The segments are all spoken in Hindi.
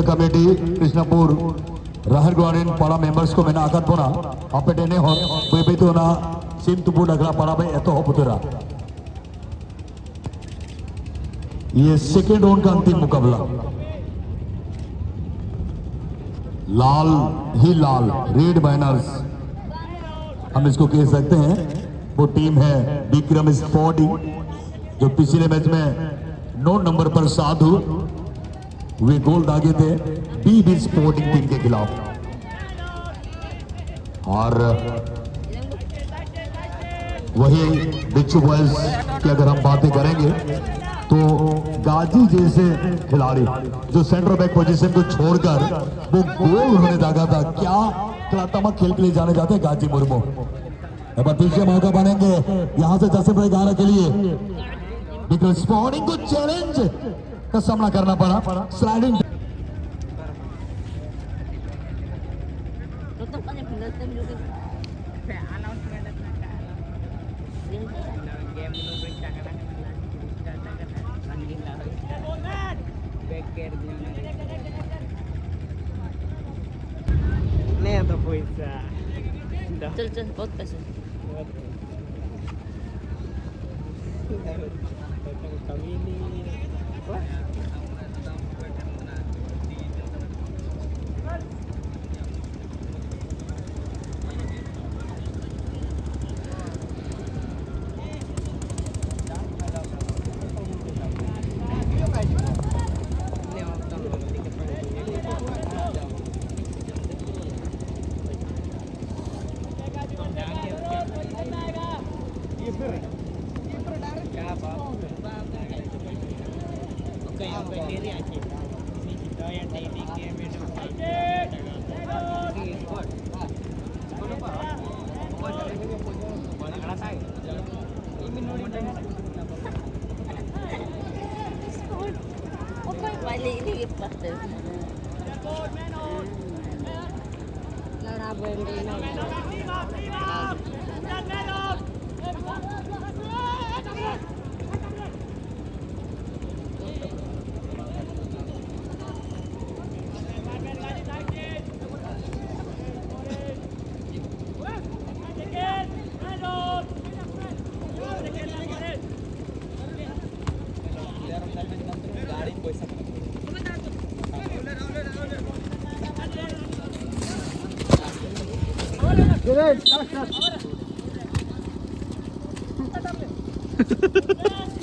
कमिटी कृष्णपुर राहर ग्वाडीन पाड़ा मेंबर्स को मैंने आकात बोना अपने ने हो बेबी तो ना सिम तुपु डगरा पाड़ा में ऐतो हो पुतरा ये सेकेंड राउंड का अंतिम मुकाबला लाल ही लाल रेड बैनर्स हम इसको कह सकते हैं वो टीम है विक्रम स्पोर्टिंग जो पिछले मैच में 9 नंबर पर साधु वे गोल दागे थे बी स्पोर्टिंग टीम के खिलाफ और वही बिच्छू बॉयज की अगर हम बातें करेंगे तो गाजी जैसे खिलाड़ी जो सेंटर बैक पोजीशन को छोड़कर वो गोल होने दागा था क्या खिलाता खेल के लिए जाने जाते हैं गाजी मुर्मू पीछे मौका बनेंगे यहां से जैसे भाई गाना के लिए बिकॉज स्पोर्टिंग को चैलेंज का सामना करना पड़ा स्लाइडिंग नहीं तो पैसा चल चल बहुत पैसे कमी नहीं वाले ini pasti Lara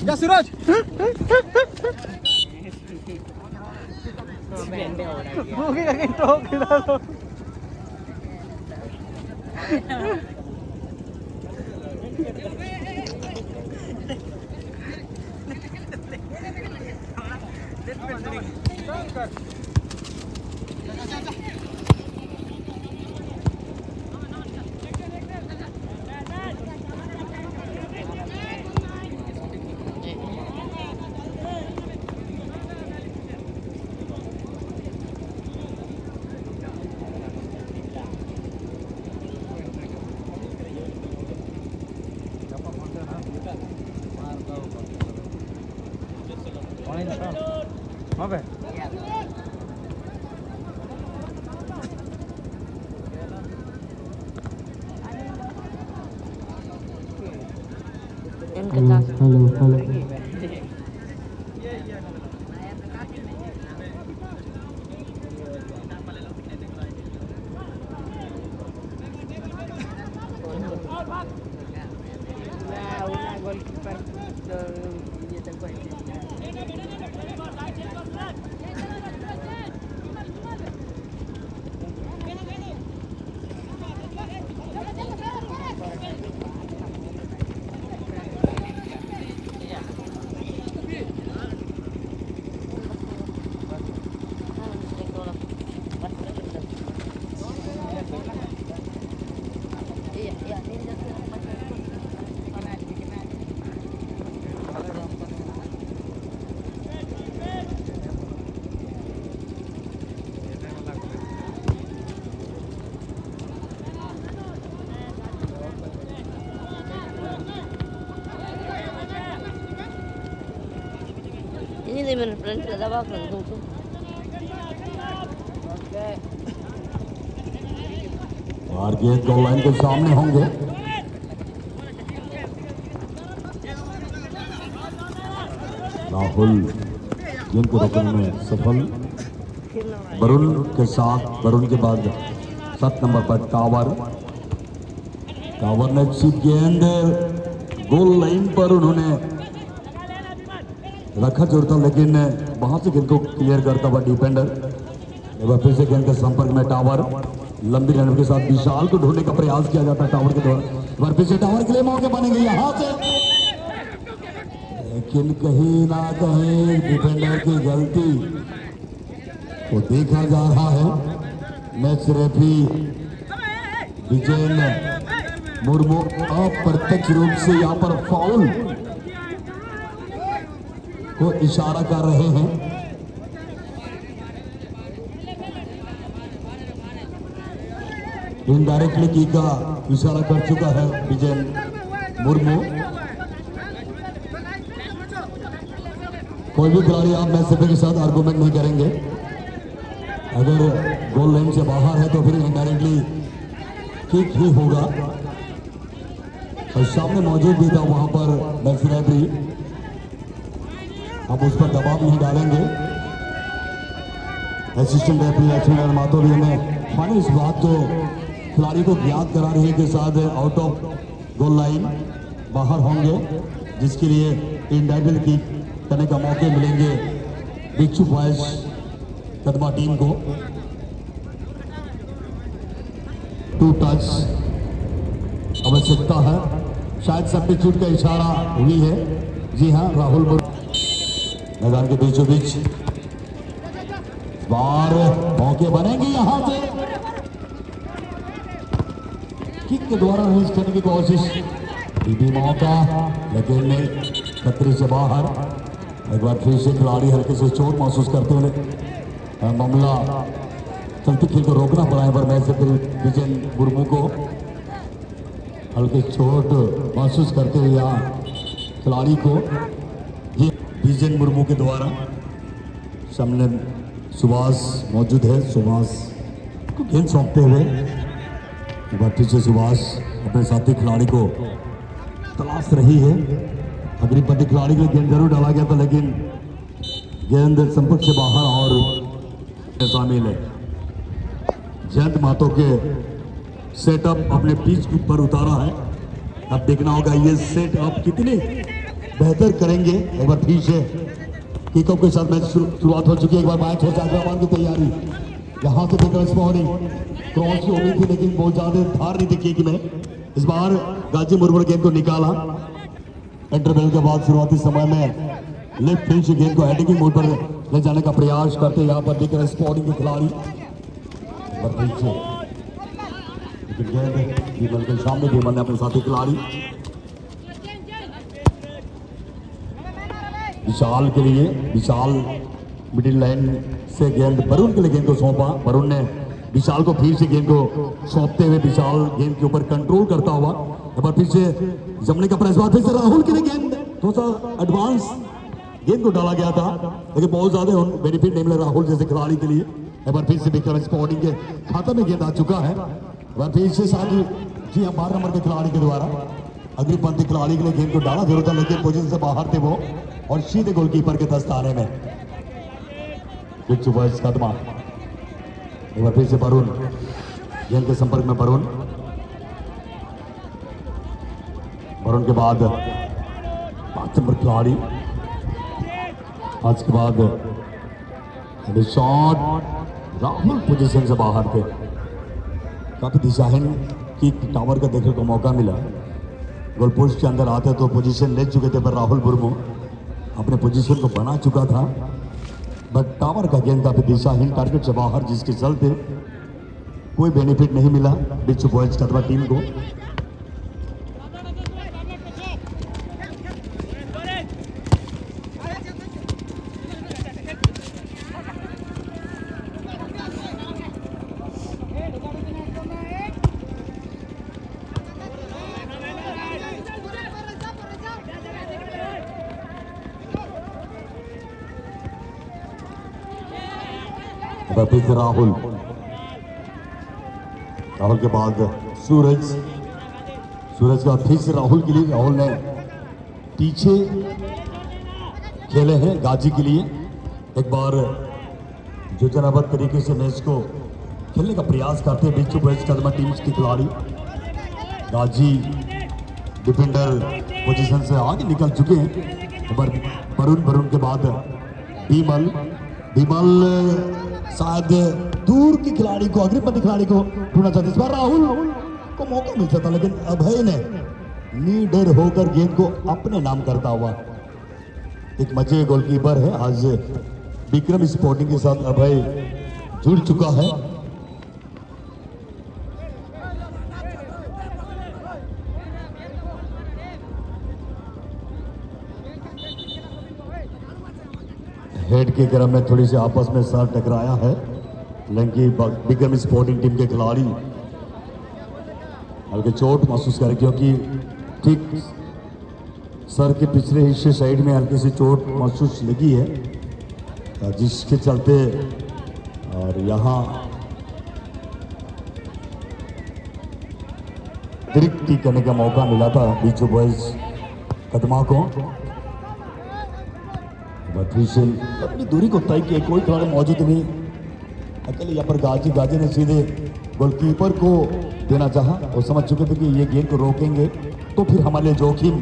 Ya Suraj. Oke kakek tok kita tok. Apa? Halo. Una goalkeeper dia tempat ini. ini di mana front ada apa kan tuh और गेंद गोल लाइन के सामने होंगे। राहुल गेंद को रोकने में सफल। वरुण के साथ, वरुण के बाद 7 नंबर पर टावर। टावर ने चिप गेंद गोल लाइन पर उन्होंने रखा जोर था, लेकिन वहां से गेंद को क्लियर करता हुआ डिफेंडर। एक बार फिर से गेंद के संपर्क में टावर। लंबी रन के साथ विशाल को ढूंढने का प्रयास किया जाता है टावर के द्वारा। एक बार फिर से टावर के लिए मौके बनेंगे यहां से, लेकिन कहीं ना कहीं डिफेंडर की गलती को देखा जा रहा है। मैच रेफरी विजय मुर्मू अप्रत्यक्ष रूप से यहां पर फाउल को इशारा कर रहे हैं। इनडायरेक्टली की का इशारा कर चुका है विजय मुर्मू। कोई भी खिलाड़ी आप मैच रेफरी के साथ आर्गुमेंट नहीं करेंगे। अगर गोल लाइन से बाहर है तो फिर इनडायरेक्टली किक ही होगा। और सामने मौजूद भी था वहां पर मैच रेफरी, अब उस पर दबाव नहीं डालेंगे। असिस्टेंट रेफरी लक्ष्मीनारायण माथुर ने माने इस बात को खिलाड़ी को ज्ञात करा रही है कि साथ आउट ऑफ गोल लाइन बाहर होंगे, जिसके लिए इनडायरेक्ट किक करने का मौके मिलेंगे बिच्छू बॉयज कदमा टीम को। 2 टच आवश्यकता है, शायद सब्स्टिट्यूट का इशारा हुई है। जी हाँ, राहुल मैदान के बीचों बीच बार मौके बनेंगे यहां से। किक के द्वारा रेस करने की कोशिश, भी मौका लेकिन खतरे से बाहर। एक बार फिर से खिलाड़ी हल्के से चोट महसूस करते हुए मामला चलते खेल को रोकना पड़ा है। पर मैच से फिर विजय मुर्मू को हल्के चोट महसूस करते हुए यहाँ खिलाड़ी को ये विजय मुर्मू के द्वारा सामने सुभाष मौजूद है। सुभाष को गेंद सौंपते हुए एक बार फिर से सुभाष अपने साथी खिलाड़ी को तलाश रही है। अग्रिपति खिलाड़ी के गेंद जरूर डाला गया था, लेकिन गेंद संपर्क से बाहर और शामिल है। जयंत महतो के सेटअप अपने पिच पर उतारा है। अब देखना होगा ये सेटअप कितने बेहतर करेंगे। एक बार फिर से किकअप के साथ मैच शुरुआत हो चुकी है। एक बार मैच हो जाएगा की तैयारी, यहाँ से देखकर स्पॉटिंग क्रॉस की उम्मीद थी, लेकिन बहुत ज्यादा धार नहीं दिखी कि मैं इस बार गाजी मुर्मू ने गेंद को निकाला। इंटरवल के बाद शुरुआती समय में लेफ्ट फील्ड से गेंद को हेडिंग मोड पर ले जाने का प्रयास करते यहाँ पर दिख रहे स्पॉटिंग के खिलाड़ी। लेकिन गेंद विमल के सामने, विमल ने अपने साथी खिलाड़ी विशाल के लिए, विशाल मिडिल लाइन से गेंद वरुण के लिए गेंद को सौंपा। वरुण ने विशाल को फिर से गेंद को सौंपते हुए विशाल गेंद के ऊपर कंट्रोल करता हुआ एक बार फिर से जमने का प्रयास। फिर से राहुल के लिए गेंद थोड़ा सा एडवांस गेंद को डाला गया था, लेकिन बहुत ज्यादा बेनिफिट नहीं मिला राहुल जैसे खिलाड़ी के लिए। एक बार फिर से विक्रम स्पोर्टिंग के खाता में गेंद आ चुका है। एक बार फिर से साथ जी हम 12 नंबर के खिलाड़ी के द्वारा अग्रिपंथी खिलाड़ी के लिए गेंद को डाला जरूर था, लेकिन पोजीशन से बाहर थे वो और सीधे गोलकीपर के दस्ताने में कदमा। एक बार फिर से वरुण गेंद के संपर्क में वरुण के बाद 5 नंबर खिलाड़ी। आज के बाद शॉट राहुल पोजीशन से बाहर थे, काफी दिशाहीन की टावर का देखने को मौका मिला। गोल पोस्ट के अंदर आते तो पोजीशन ले चुके थे, पर राहुल मुर्मू अपने पोजीशन को बना चुका था। बट टावर का गेंद काफी दिशाहीन टारगेट से बाहर, जिसके चलते कोई बेनिफिट नहीं मिला बिच्छू बॉयज कदमा टीम को। राहुल राहुल के बाद सूरज के बाद फिर से राहुल के लिए। राहुल ने पीछे खेले हैं गाजी के लिए। एक बार योजनाबद्ध तरीके से मैच को खेलने का प्रयास करते हैं बीच वेस्ट कदमा टीम्स के खिलाड़ी। गाजी डिफेंडर पोजीशन से आगे निकल चुके हैं। एक बार वरुण के बाद बीमल शायद दूर के खिलाड़ी को, अग्रिम खिलाड़ी को ढूंढना चाहते। इस बार राहुल को मौका मिल सकता, लेकिन अभय ने नीडर होकर गेंद को अपने नाम करता हुआ। एक मजे गोलकीपर है आज विक्रम स्पोर्टिंग के साथ अभय जुड़ चुका है। हेड के क्रम में थोड़ी सी आपस में सर टकराया है, लेकिन विक्रम स्पोर्टिंग टीम के खिलाड़ी हल्के चोट महसूस करें, क्योंकि ठीक सर के पिछले हिस्से साइड में हल्की सी चोट महसूस लगी है, जिसके चलते और यहाँ अतिरिक्त करने का मौका मिला था बीचू बॉयज कदमा को। अपनी दूरी को तय किया, कोई खिलाड़ी मौजूद नहीं, अकेले यहाँ पर गाजी ने सीधे गोलकीपर को देना चाहा और समझ चुके थे कि ये गेंद को रोकेंगे तो फिर हमारे लिए जोखिम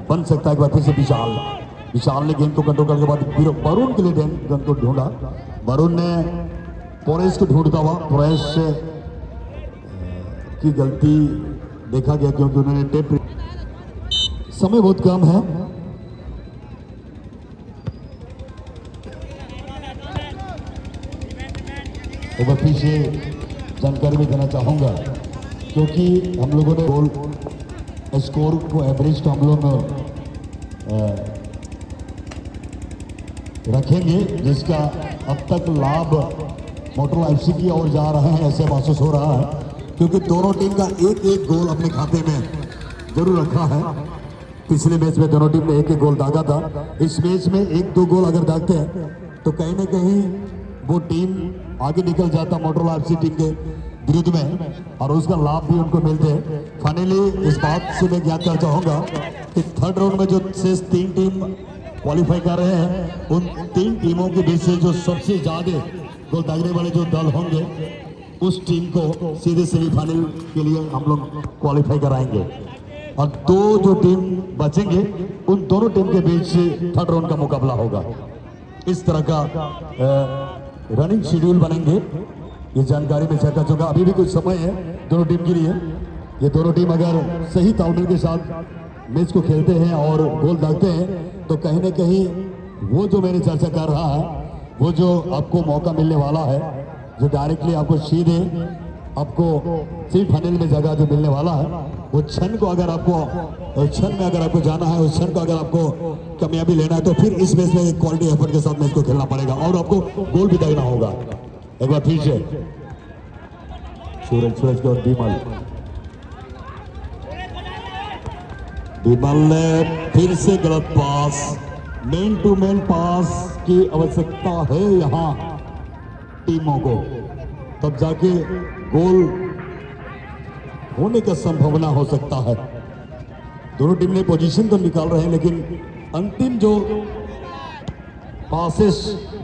बन सकता है। फिर से विशाल ने गेंद को कंट्रोल करने के बाद फिर वरुण के लिए गेंद को ढूंढा। वरुण ने परेश को ढूंढता हुआ, परेश की गलती देखा गया क्योंकि उन्होंने टेप, समय बहुत कम है। एक बार फिर से जानकारी में देना चाहूँगा, क्योंकि हम लोगों ने गोल स्कोर को एवरेज तो हम लोग रखेंगे, जिसका अब तक लाभ मोटरला एफसी की ओर जा रहे हैं ऐसे महसूस हो रहा है, क्योंकि दोनों टीम का एक एक गोल अपने खाते में जरूर रखा है। पिछले मैच में दोनों टीम ने एक एक गोल दागा था। इस मैच में एक दो गोल अगर दागते हैं तो कहीं ना कहीं वो टीम आगे निकल जाता मोटरला एफसी टीम के विरुद्ध में, और उसका लाभ भी उनको मिलते हैं। फाइनली इस बात से मैं ज्ञात करना चाहूँगा कि थर्ड राउंड में जो शेष 3 टीम क्वालिफाई कर रहे हैं, उन 3 टीमों के बीच से जो सबसे ज्यादा गोल दागने वाले जो दल होंगे, उस टीम को सीधे सेमीफाइनल के लिए हम लोग क्वालिफाई कराएंगे, और 2 जो टीम बचेंगे उन दोनों टीम के बीच थर्ड राउंड का मुकाबला होगा। इस तरह का रनिंग शेड्यूल बनेंगे। ये जानकारी में शेयर कर चुका। अभी भी कुछ समय है दोनों टीम के लिए। ये दोनों टीम अगर सही तालमेल के साथ मैच को खेलते हैं और गोल दागते हैं तो कहीं ना कहीं वो जो मैंने चर्चा कर रहा है, वो जो आपको मौका मिलने वाला है, जो डायरेक्टली आपको सीधे आपको सेमीफाइनल में जगह जो मिलने वाला है, वो क्षण को अगर आपको क्षण में अगर आपको जाना है, उस क्षण को अगर आपको कामयाबी लेना है तो फिर इस मैच में क्वालिटी एफर्ट के साथ मैच को खेलना पड़ेगा और आपको गोल भी दागना होगा। एक बार फिर से सूरज को विमल ने फिर से गलत पास, मैन टू मैन पास की आवश्यकता है यहाँ टीमों को, तब जाके गोल होने का संभावना हो सकता है। दोनों टीम ने पोजीशन तो निकाल रहे हैं, लेकिन अंतिम जो पासेस,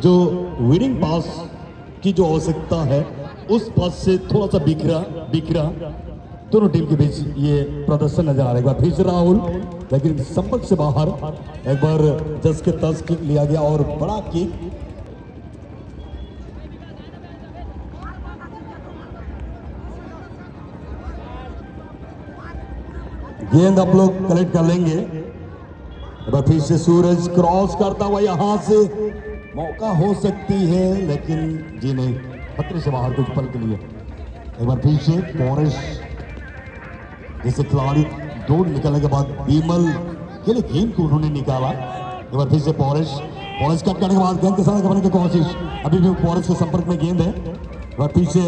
जो विनिंग पास की जो आवश्यकता है, उस पास से थोड़ा सा बिखरा दोनों टीम के बीच ये प्रदर्शन नजर आ रहा है। एक बार फिर से राहुल, लेकिन संपर्क से बाहर, एक बार जस के तस किक लिया गया और बड़ा किक। गेंद आप लोग कलेक्ट कर लेंगे। एक बार फिर से सूरज क्रॉस करता हुआ, यहां से मौका हो सकती है, लेकिन जी नहीं, खतरे से बाहर कुछ पल के लिए। एक बार फिर से पॉरेश जैसे खिलाड़ी दौड़ निकलने के बाद बीमल के लिए गेंद को उन्होंने निकाला। एक बार फिर से पॉरेश कट करने के बाद गेंद के साथ करने की कोशिश, अभी भी पॉरेश के संपर्क में गेंद है। एक बार फिर से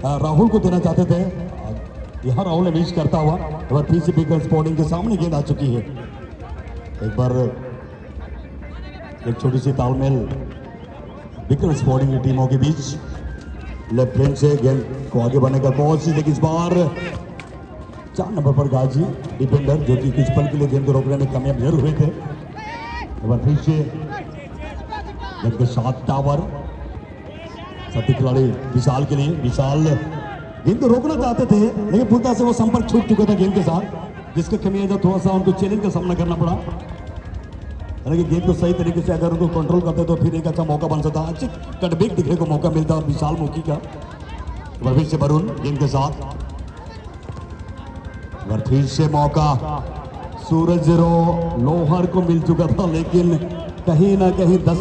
राहुल को देना चाहते थे, यहाँ राहुल ने मिस करता हुआ। एक बार फिर से विक्रम स्पोर्टिंग के सामने गेंद आ चुकी है। एक बार एक छोटी सी तालमेल विक्रम स्पोर्टिंग की टीमों के बीच। लेफ्ट हैंड से गेंद को आगे बढ़ने का कोशिश, लेकिन इस बार 4 नंबर पर गाजी डिफेंडर जो कि कुछ पल के लिए गेंद को रोकने में कामयाब जरूर हुए थे। एक बार फिर से गेंद के साथ टावर, साथी खिलाड़ी विशाल के लिए, विशाल गेंद को रोकना चाहते थे लेकिन पूर्णतः से वो संपर्क छूट चुका था गेंद के साथ, जिसका खमियाजा थोड़ा सा उनको चैलेंज का सामना करना पड़ा। हालांकि गेंद को सही तरीके से अगर उनको कंट्रोल करते तो फिर एक अच्छा मौका बन सकता, अच्छे कटबैक दिखने को मौका मिलता विशाल मुखी का। फिर से वरुण गेंद के साथ, फिर से मौका सूरज लोहर को मिल चुका था, लेकिन कहीं ना कहीं 10